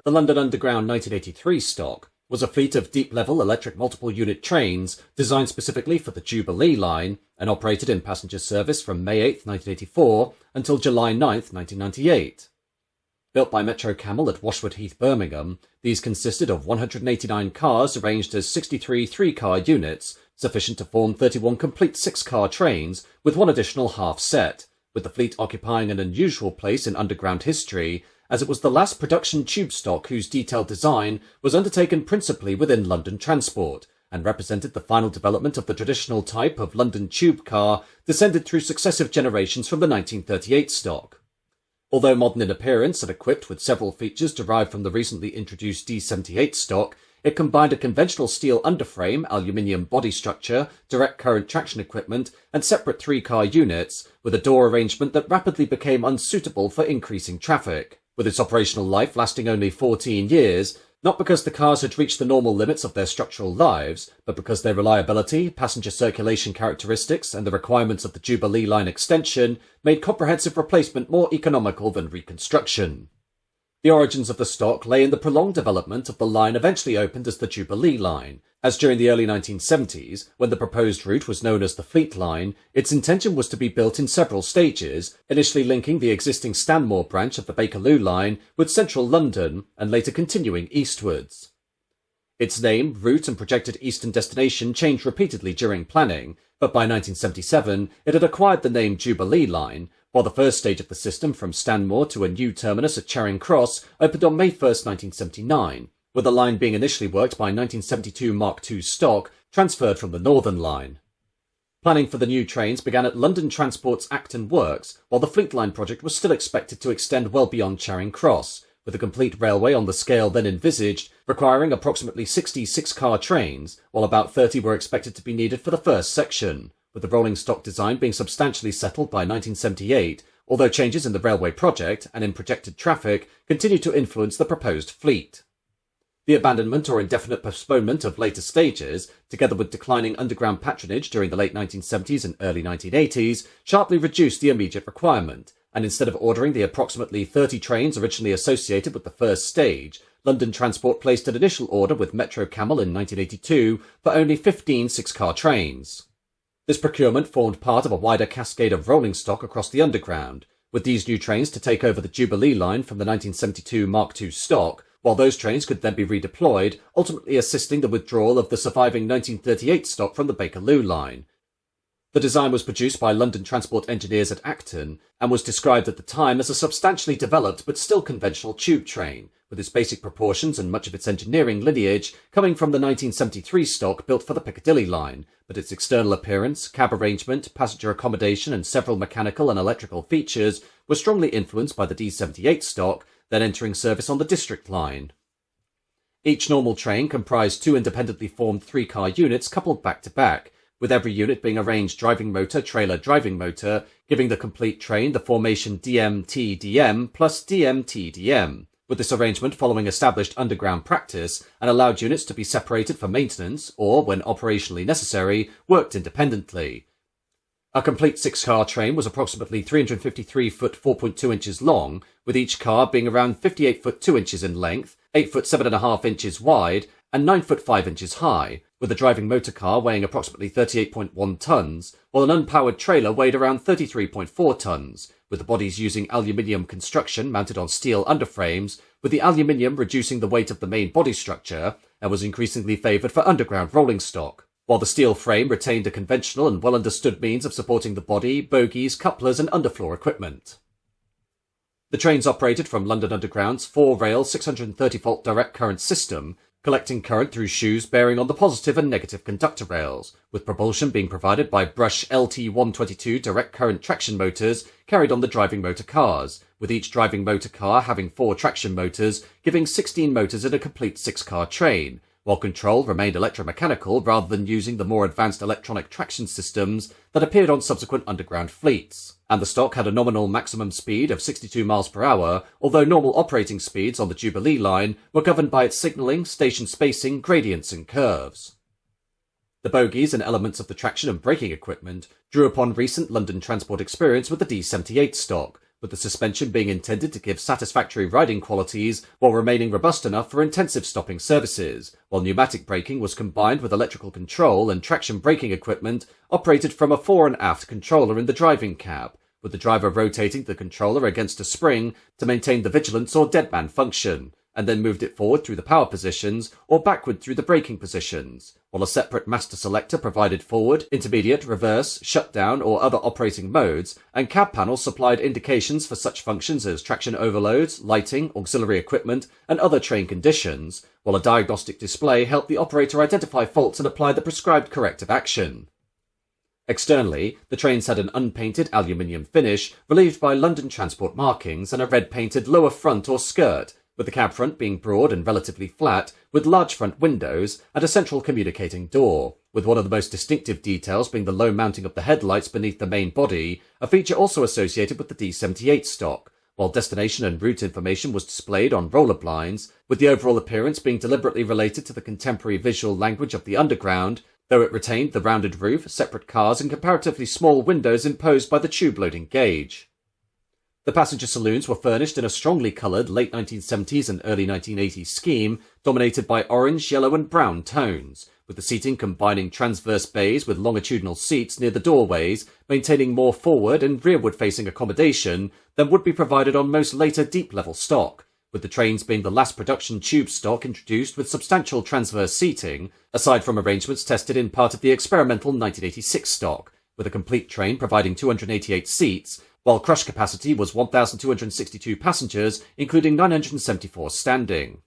The London Underground 1983 stock was a fleet of deep-level electric multiple-unit trains designed specifically for the Jubilee Line and operated in passenger service from May 8, 1984 until July 9, 1998. Built by Metro-Cammell at Washwood Heath, Birmingham, these consisted of 189 cars arranged as 63 three-car units, sufficient to form 31 complete six-car trains with one additional half set, with the fleet occupying an unusual place in underground history, as it was the last production tube stock whose detailed design was undertaken principally within London Transport, and represented the final development of the traditional type of London tube car descended through successive generations from the 1938 stock. Although modern in appearance and equipped with several features derived from the recently introduced D78 stock, it combined a conventional steel underframe, aluminium body structure, direct current traction equipment, and separate three-car units, with a door arrangement that rapidly became unsuitable for increasing traffic, with its operational life lasting only 14 years, not because the cars had reached the normal limits of their structural lives, but because their reliability, passenger circulation characteristics, and the requirements of the Jubilee Line Extension made comprehensive replacement more economical than reconstruction. The origins of the stock lay in the prolonged development of the line eventually opened as the Jubilee Line, as during the early 1970s, when the proposed route was known as the Fleet Line, its intention was to be built in several stages, initially linking the existing Stanmore branch of the Bakerloo Line with central London, and later continuing eastwards. Its name, route and projected eastern destination changed repeatedly during planning, but by 1977 it had acquired the name Jubilee Line, while the first stage of the system from Stanmore to a new terminus at Charing Cross opened on May 1, 1979, with the line being initially worked by 1972 Mark II stock transferred from the Northern Line. Planning for the new trains began at London Transport's Acton Works, while the Fleet Line project was still expected to extend well beyond Charing Cross, with a complete railway on the scale then envisaged, requiring approximately 60 six-car trains, while about 30 were expected to be needed for the first section, with the rolling stock design being substantially settled by 1978, although changes in the railway project and in projected traffic continued to influence the proposed fleet. The abandonment or indefinite postponement of later stages, together with declining underground patronage during the late 1970s and early 1980s, sharply reduced the immediate requirement, and instead of ordering the approximately 30 trains originally associated with the first stage, London Transport placed an initial order with Metro-Cammell in 1982 for only 15 six-car trains. This procurement formed part of a wider cascade of rolling stock across the Underground, with these new trains to take over the Jubilee Line from the 1972 Mark II stock, while those trains could then be redeployed, ultimately assisting the withdrawal of the surviving 1938 stock from the Bakerloo Line. The design was produced by London Transport engineers at Acton, and was described at the time as a substantially developed but still conventional tube train, with its basic proportions and much of its engineering lineage coming from the 1973 stock built for the Piccadilly Line, but its external appearance, cab arrangement, passenger accommodation and several mechanical and electrical features were strongly influenced by the D78 stock, then entering service on the District Line. Each normal train comprised two independently formed three-car units coupled back-to-back, with every unit being arranged driving motor, trailer, driving motor, giving the complete train the formation DM-T-DM plus DM-T-DM, with this arrangement following established underground practice and allowed units to be separated for maintenance or, when operationally necessary, worked independently. A complete six-car train was approximately 353 foot 4.2 inches long, with each car being around 58 foot 2 inches in length, 8 foot 7.5 inches wide, and 9 foot 5 inches high, with the driving motor car weighing approximately 38.1 tons, while an unpowered trailer weighed around 33.4 tons, with the bodies using aluminium construction mounted on steel underframes, with the aluminium reducing the weight of the main body structure and was increasingly favoured for underground rolling stock, while the steel frame retained a conventional and well-understood means of supporting the body, bogies, couplers and underfloor equipment. The trains operated from London Underground's 4-rail 630-volt direct current system, collecting current through shoes bearing on the positive and negative conductor rails, with propulsion being provided by Brush LT122 direct current traction motors carried on the driving motor cars, with each driving motor car having 4 traction motors, giving 16 motors in a complete 6-car train, while control remained electromechanical rather than using the more advanced electronic traction systems that appeared on subsequent underground fleets. And the stock had a nominal maximum speed of 62 miles per hour, although normal operating speeds on the Jubilee Line were governed by its signalling, station spacing, gradients and curves. The bogies and elements of the traction and braking equipment drew upon recent London Transport experience with the D78 stock, with the suspension being intended to give satisfactory riding qualities while remaining robust enough for intensive stopping services, while pneumatic braking was combined with electrical control and traction braking equipment operated from a fore and aft controller in the driving cab, with the driver rotating the controller against a spring to maintain the vigilance or deadman function, and then moved it forward through the power positions or backward through the braking positions, while a separate master selector provided forward, intermediate, reverse, shutdown or other operating modes, and cab panels supplied indications for such functions as traction overloads, lighting, auxiliary equipment, and other train conditions, while a diagnostic display helped the operator identify faults and apply the prescribed corrective action. Externally, the trains had an unpainted aluminium finish, relieved by London Transport markings and a red-painted lower front or skirt, with the cab front being broad and relatively flat, with large front windows and a central communicating door, with one of the most distinctive details being the low mounting of the headlights beneath the main body, a feature also associated with the D78 stock, while destination and route information was displayed on roller blinds, with the overall appearance being deliberately related to the contemporary visual language of the Underground, though it retained the rounded roof, separate cars and comparatively small windows imposed by the tube loading gauge. The passenger saloons were furnished in a strongly coloured late 1970s and early 1980s scheme, dominated by orange, yellow and brown tones, with the seating combining transverse bays with longitudinal seats near the doorways, maintaining more forward and rearward-facing accommodation than would be provided on most later deep-level stock, with the trains being the last production tube stock introduced with substantial transverse seating, aside from arrangements tested in part of the experimental 1986 stock, with a complete train providing 288 seats, while crush capacity was 1,262 passengers, including 974 standing.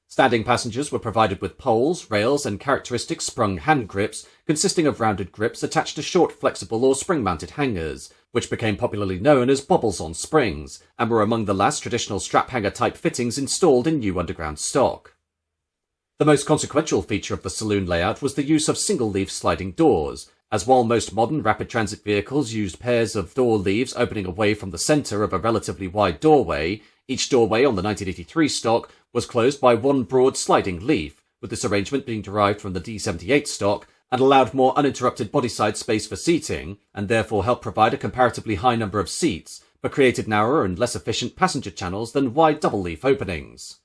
Standing passengers were provided with poles, rails and characteristic sprung hand grips, consisting of rounded grips attached to short flexible or spring-mounted hangers, which became popularly known as bobbles on springs, and were among the last traditional strap-hanger type fittings installed in new Underground stock. The most consequential feature of the saloon layout was the use of single-leaf sliding doors, as while most modern rapid transit vehicles used pairs of door leaves opening away from the centre of a relatively wide doorway, each doorway on the 1983 stock was closed by one broad sliding leaf, with this arrangement being derived from the D78 stock and allowed more uninterrupted bodyside space for seating, and therefore helped provide a comparatively high number of seats, but created narrower and less efficient passenger channels than wide double-leaf openings.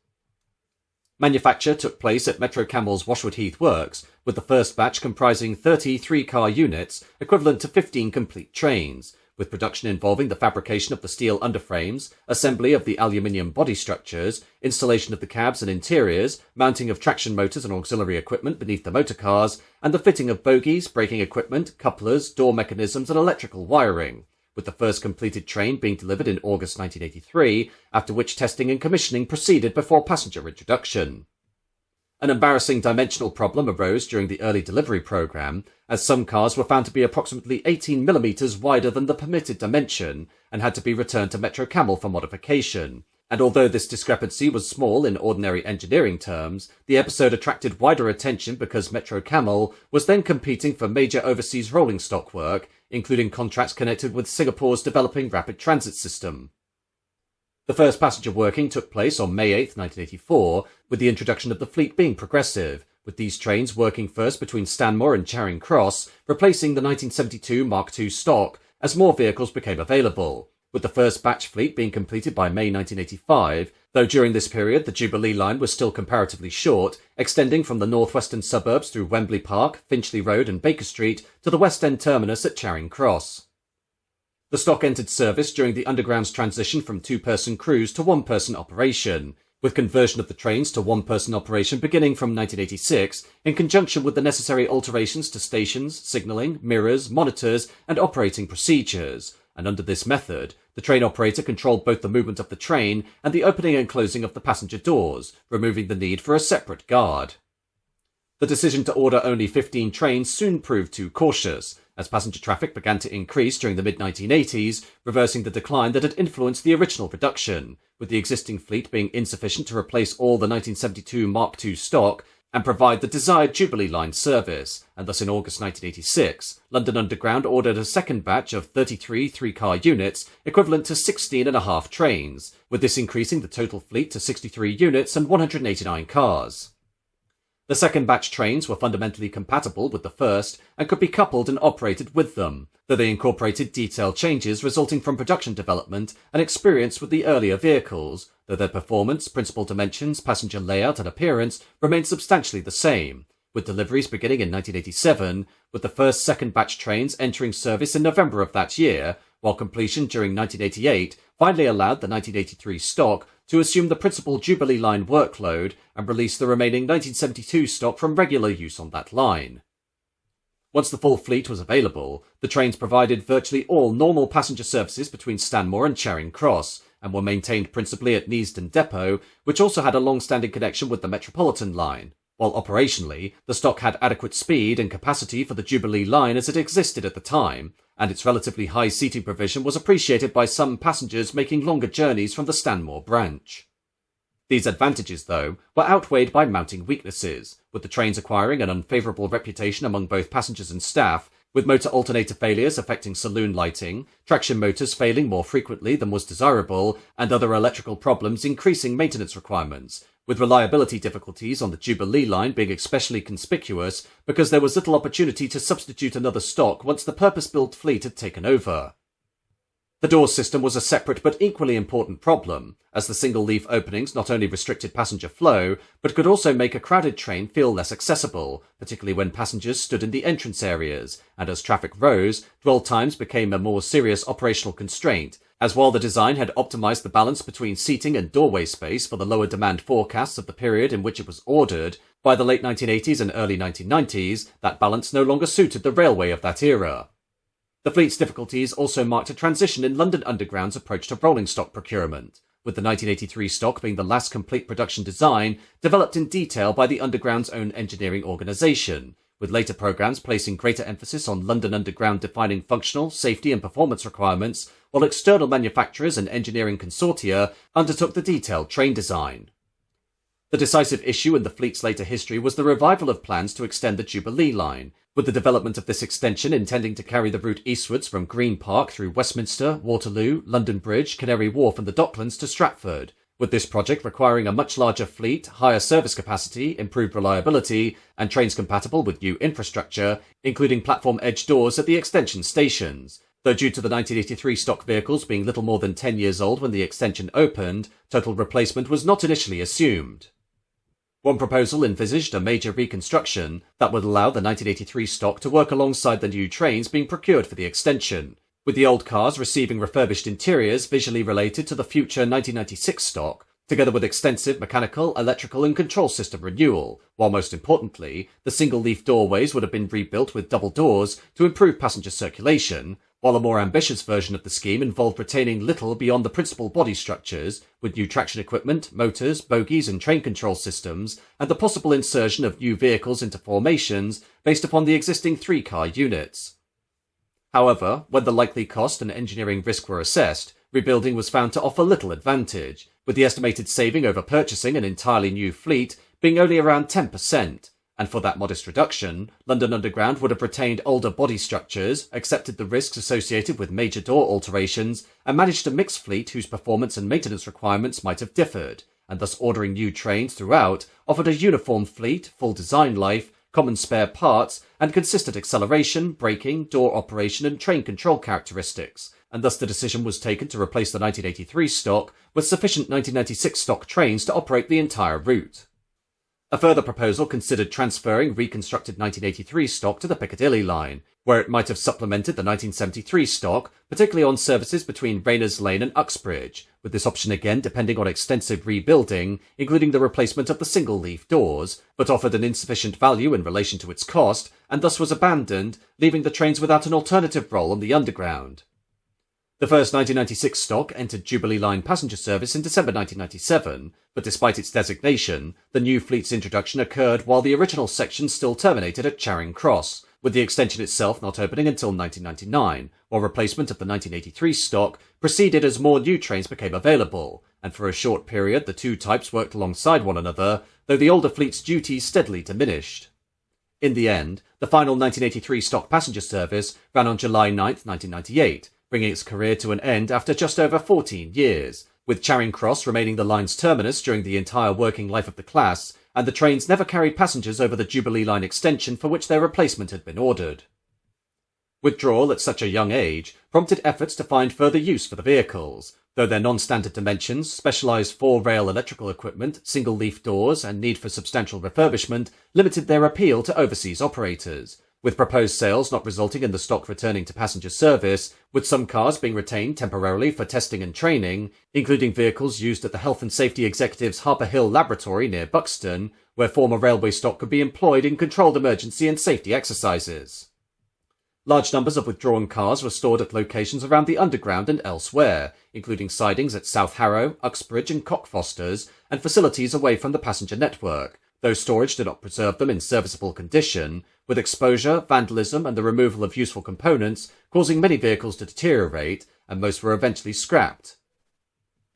Manufacture took place at Metro-Cammell's Washwood Heath Works, with the first batch comprising 30 three-car units, equivalent to 15 complete trains, with production involving the fabrication of the steel underframes, assembly of the aluminium body structures, installation of the cabs and interiors, mounting of traction motors and auxiliary equipment beneath the motor cars, and the fitting of bogies, braking equipment, couplers, door mechanisms and electrical wiring, with the first completed train being delivered in August 1983, after which testing and commissioning proceeded before passenger introduction. An embarrassing dimensional problem arose during the early delivery programme, as some cars were found to be approximately 18mm wider than the permitted dimension and had to be returned to Metro-Cammell for modification, and although this discrepancy was small in ordinary engineering terms, the episode attracted wider attention because Metro-Cammell was then competing for major overseas rolling stock work, including contracts connected with Singapore's developing rapid transit system. The first passenger working took place on May 8, 1984, with the introduction of the fleet being progressive, with these trains working first between Stanmore and Charing Cross, replacing the 1972 Mark II stock as more vehicles became available, with the first batch fleet being completed by May 1985, though during this period the Jubilee Line was still comparatively short, extending from the northwestern suburbs through Wembley Park, Finchley Road and Baker Street to the West End terminus at Charing Cross. The stock entered service during the Underground's transition from two-person crews to one-person operation, with conversion of the trains to one-person operation beginning from 1986, in conjunction with the necessary alterations to stations, signalling, mirrors, monitors, and operating procedures, and under this method, the train operator controlled both the movement of the train and the opening and closing of the passenger doors, removing the need for a separate guard. The decision to order only 15 trains soon proved too cautious, as passenger traffic began to increase during the mid-1980s, reversing the decline that had influenced the original production, with the existing fleet being insufficient to replace all the 1972 Mark II stock and provide the desired Jubilee Line service, and thus in August 1986, London Underground ordered a second batch of 33 three-car units, equivalent to 16.5 trains, with this increasing the total fleet to 63 units and 189 cars. The second batch trains were fundamentally compatible with the first and could be coupled and operated with them, though they incorporated detailed changes resulting from production development and experience with the earlier vehicles, though their performance, principal dimensions, passenger layout and appearance remained substantially the same, with deliveries beginning in 1987, with the first second batch trains entering service in November of that year, while completion during 1988 finally allowed the 1983 stock to assume the principal Jubilee Line workload and release the remaining 1972 stock from regular use on that line. Once the full fleet was available, the trains provided virtually all normal passenger services between Stanmore and Charing Cross, and were maintained principally at Neasden Depot, which also had a long-standing connection with the Metropolitan line, while operationally, the stock had adequate speed and capacity for the Jubilee Line as it existed at the time, and its relatively high seating provision was appreciated by some passengers making longer journeys from the Stanmore branch. These advantages, though, were outweighed by mounting weaknesses, with the trains acquiring an unfavourable reputation among both passengers and staff, with motor alternator failures affecting saloon lighting, traction motors failing more frequently than was desirable, and other electrical problems increasing maintenance requirements, with reliability difficulties on the Jubilee Line being especially conspicuous because there was little opportunity to substitute another stock once the purpose-built fleet had taken over. The door system was a separate but equally important problem, as the single-leaf openings not only restricted passenger flow, but could also make a crowded train feel less accessible, particularly when passengers stood in the entrance areas, and as traffic rose, dwell times became a more serious operational constraint, as while the design had optimized the balance between seating and doorway space for the lower demand forecasts of the period in which it was ordered, by the late 1980s and early 1990s, that balance no longer suited the railway of that era. The fleet's difficulties also marked a transition in London Underground's approach to rolling stock procurement, with the 1983 stock being the last complete production design developed in detail by the Underground's own engineering organisation, with later programmes placing greater emphasis on London Underground defining functional, safety and performance requirements, while external manufacturers and engineering consortia undertook the detailed train design. The decisive issue in the fleet's later history was the revival of plans to extend the Jubilee Line, with the development of this extension intending to carry the route eastwards from Green Park through Westminster, Waterloo, London Bridge, Canary Wharf and the Docklands to Stratford, with this project requiring a much larger fleet, higher service capacity, improved reliability, and trains compatible with new infrastructure, including platform edge doors at the extension stations, though due to the 1983 stock vehicles being little more than 10 years old when the extension opened, total replacement was not initially assumed. One proposal envisaged a major reconstruction that would allow the 1983 stock to work alongside the new trains being procured for the extension, with the old cars receiving refurbished interiors visually related to the future 1996 stock, together with extensive mechanical, electrical and control system renewal, while most importantly, the single-leaf doorways would have been rebuilt with double doors to improve passenger circulation, while a more ambitious version of the scheme involved retaining little beyond the principal body structures, with new traction equipment, motors, bogies and train control systems, and the possible insertion of new vehicles into formations based upon the existing three-car units. However, when the likely cost and engineering risk were assessed, rebuilding was found to offer little advantage, with the estimated saving over purchasing an entirely new fleet being only around 10%, and for that modest reduction, London Underground would have retained older body structures, accepted the risks associated with major door alterations, and managed a mixed fleet whose performance and maintenance requirements might have differed, and thus ordering new trains throughout offered a uniform fleet, full design life, common spare parts, and consistent acceleration, braking, door operation and train control characteristics, and thus the decision was taken to replace the 1983 stock with sufficient 1996 stock trains to operate the entire route. A further proposal considered transferring reconstructed 1983 stock to the Piccadilly line, where it might have supplemented the 1973 stock, particularly on services between Rayners Lane and Uxbridge, with this option again depending on extensive rebuilding, including the replacement of the single-leaf doors, but offered an insufficient value in relation to its cost, and thus was abandoned, leaving the trains without an alternative role on the Underground. The first 1996 stock entered Jubilee Line passenger service in December 1997, but despite its designation, the new fleet's introduction occurred while the original section still terminated at Charing Cross, with the extension itself not opening until 1999, while replacement of the 1983 stock proceeded as more new trains became available, and for a short period the two types worked alongside one another, though the older fleet's duties steadily diminished. In the end, the final 1983 stock passenger service ran on July 9, 1998, bringing its career to an end after just over 14 years, with Charing Cross remaining the line's terminus during the entire working life of the class, and the trains never carried passengers over the Jubilee Line Extension for which their replacement had been ordered. Withdrawal at such a young age prompted efforts to find further use for the vehicles, though their non-standard dimensions, specialised four-rail electrical equipment, single-leaf doors, and need for substantial refurbishment limited their appeal to overseas operators, with proposed sales not resulting in the stock returning to passenger service, with some cars being retained temporarily for testing and training, including vehicles used at the Health and Safety Executive's Harper Hill Laboratory near Buxton, where former railway stock could be employed in controlled emergency and safety exercises. Large numbers of withdrawn cars were stored at locations around the Underground and elsewhere, including sidings at South Harrow, Uxbridge and Cockfosters, and facilities away from the passenger network, though storage did not preserve them in serviceable condition, with exposure, vandalism and the removal of useful components causing many vehicles to deteriorate, and most were eventually scrapped.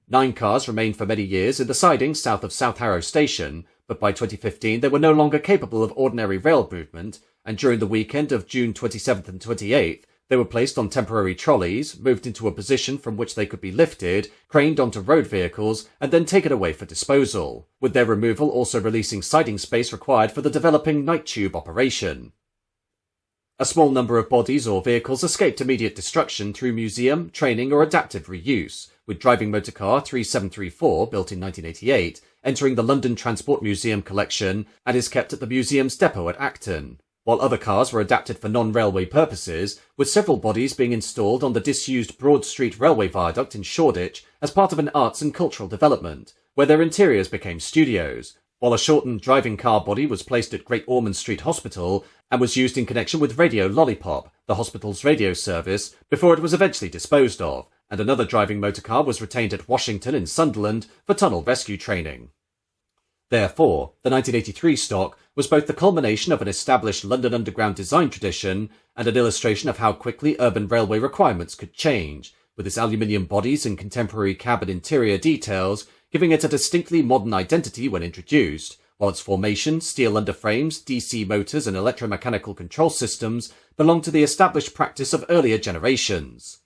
9 cars remained for many years in the sidings south of South Harrow Station, but by 2015 they were no longer capable of ordinary rail movement, and during the weekend of June 27th and 28th, they were placed on temporary trolleys, moved into a position from which they could be lifted, craned onto road vehicles, and then taken away for disposal, with their removal also releasing siding space required for the developing night tube operation. A small number of bodies or vehicles escaped immediate destruction through museum, training or adaptive reuse, with driving motor car 3734, built in 1988, entering the London Transport Museum collection and is kept at the museum's depot at Acton, while other cars were adapted for non-railway purposes, with several bodies being installed on the disused Broad Street Railway Viaduct in Shoreditch as part of an arts and cultural development, where their interiors became studios, while a shortened driving car body was placed at Great Ormond Street Hospital and was used in connection with Radio Lollipop, the hospital's radio service, before it was eventually disposed of, and another driving motor car was retained at Washington in Sunderland for tunnel rescue training. Therefore, the 1983 stock was both the culmination of an established London Underground design tradition and an illustration of how quickly urban railway requirements could change, with its aluminium bodies and contemporary cabin interior details giving it a distinctly modern identity when introduced, while its formation, steel underframes, DC motors and electromechanical control systems belonged to the established practice of earlier generations.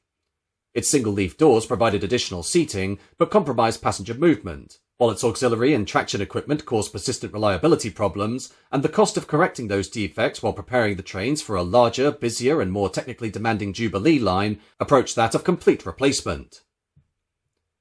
Its single-leaf doors provided additional seating, but compromised passenger movement, while its auxiliary and traction equipment caused persistent reliability problems, and the cost of correcting those defects while preparing the trains for a larger, busier and more technically demanding Jubilee line approached that of complete replacement.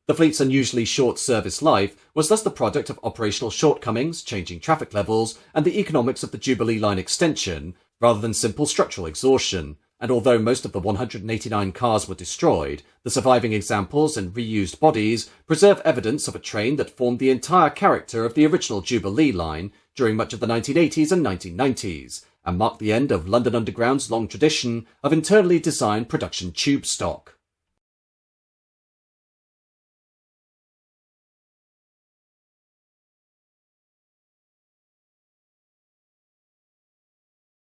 The fleet's unusually short service life was thus the product of operational shortcomings, changing traffic levels, and the economics of the Jubilee Line Extension, rather than simple structural exhaustion, and although most of the 189 cars were destroyed, the surviving examples and reused bodies preserve evidence of a train that formed the entire character of the original Jubilee Line during much of the 1980s and 1990s, and marked the end of London Underground's long tradition of internally designed production tube stock.